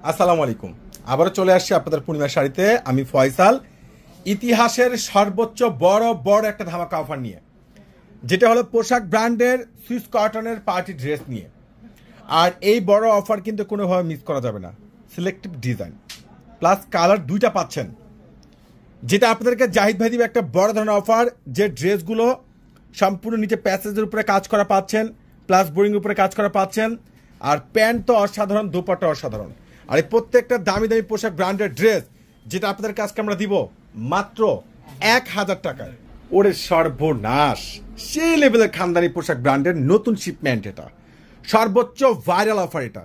আসসালামু আলাইকুম। আবারও চলে আসছি আপনাদের পূর্ণিমা শাড়িতে। আমি ফয়সাল, ইতিহাসের সর্বোচ্চ বড় একটা ধামাকা অফার নিয়ে, যেটা হলো পোশাক ব্র্যান্ডের সুইস কটনের পার্টি ড্রেস নিয়ে। আর এই বড় অফার কিন্তু কোনোভাবে মিস করা যাবে না। সিলেক্টিভ ডিজাইন প্লাস কালার দুইটা পাচ্ছেন, যেটা আপনাদেরকে জাহিদ ভাই দিবে একটা বড় ধরনের অফার। যে ড্রেসগুলো সম্পূর্ণ নিচে প্যাসেজের উপরে কাজ করা পাচ্ছেন, প্লাস বোরিং উপরে কাজ করা পাচ্ছেন, আর প্যান্ট তো অসাধারণ, দোপাট্টা অসাধারণ। আর এই প্রত্যেকটা দামি দামি পোশাক ব্র্যান্ডের ড্রেস, যেটা আপনাদের কাছকে আমরা দিব মাত্র 1000 টাকায়। ওরে সর্বনাশ, সেই লেভেলের খানদানি পোশাক ব্র্যান্ডের নতুন শিপমেন্ট, এটা সর্বোচ্চ ভাইরাল অফার। এটা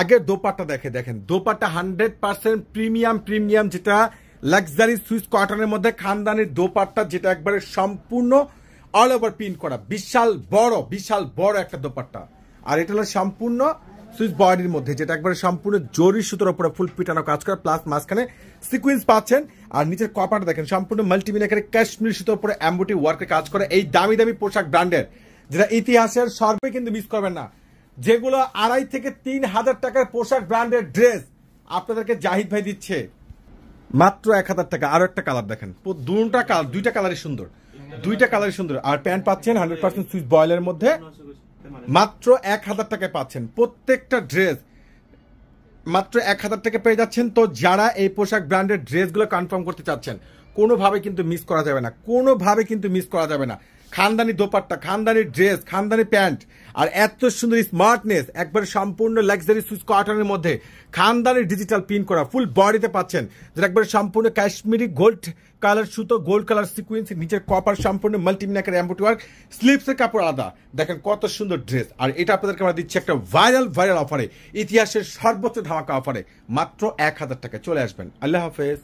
আগের দোপাট্টা দেখেন, দোপাট্টা 100% প্রিমিয়াম, যেটা লাক্সারি সুইস কটনের মধ্যে খানদানির দোপাট্টা, যেটা একবারে সম্পূর্ণ অল ওভার প্রিন্ট করা, বিশাল বড় একটা দোপাট্টা। আর এটা হলো সম্পূর্ণ সুইস বডির মধ্যে, যেটা একবারে সম্পূর্ণ জরি সুতোর উপরে ফুল পিটানো কাজ করা, প্লাস মাঝখানে সিকুয়েন্স পাচ্ছেন। আর নিচের কপারটা দেখেন, সম্পূর্ণ মাল্টিমিনাকারে কাশ্মীর সুতোর উপরে এমব্রয়ডারি ওয়ার্কে কাজ করে এই দামি পোশাক ব্র্যান্ডের, যেটা ইতিহাসের সর্বে কিন্তু মিস করবেন না। যেগুলো 2,500 থেকে 3,000 টাকার পোশাক ব্র্যান্ডের ড্রেস আপনাদেরকে জাহিদ ভাই দিচ্ছে মাত্র 1000 টাকা। আরো একটা কালার দেখেন, দুইটা কালারই সুন্দর। আর প্যান্ট পাচ্ছেন 100% সুইস বয়েলের মধ্যে, মাত্র 1000 টাকায় পাচ্ছেন। প্রত্যেকটা ড্রেস মাত্র 1000 টাকা পেয়ে যাচ্ছেন। তো যারা এই পোশাক ব্র্যান্ডের ড্রেসগুলো কনফার্ম করতে চাচ্ছেন, কোনোভাবে কিন্তু মিস করা যাবে না। খানদানি দোপাট্টা, খানদানি ড্রেস, খানদানি প্যান্ট, আর এত সুন্দর স্মার্টনেস, একবারে সম্পূর্ণ লাক্সারি সুইস কটনের মধ্যে খানদানি ডিজিটাল প্রিন্ট করা ফুল বডিতে পাচ্ছেন, যেটা একবারে সম্পূর্ণ কাশ্মীরি গোল্ড কালার সুতো, গোল্ড কালার সিকুয়েন্স, নিচের কপার সম্পূর্ণ মাল্টিমিনাকার এমব্রয়ডারি ওয়ার্ক, স্লিভসের কাপড় আলাদা। দেখেন কত সুন্দর ড্রেস। আর এটা আপনাদেরকে আমরা দিচ্ছি একটা ভাইরাল অফারে, ইতিহাসের সর্বোচ্চ ধামাকা অফারে, মাত্র 1000 টাকা। চলে আসবেন। আল্লাহ হাফেজ।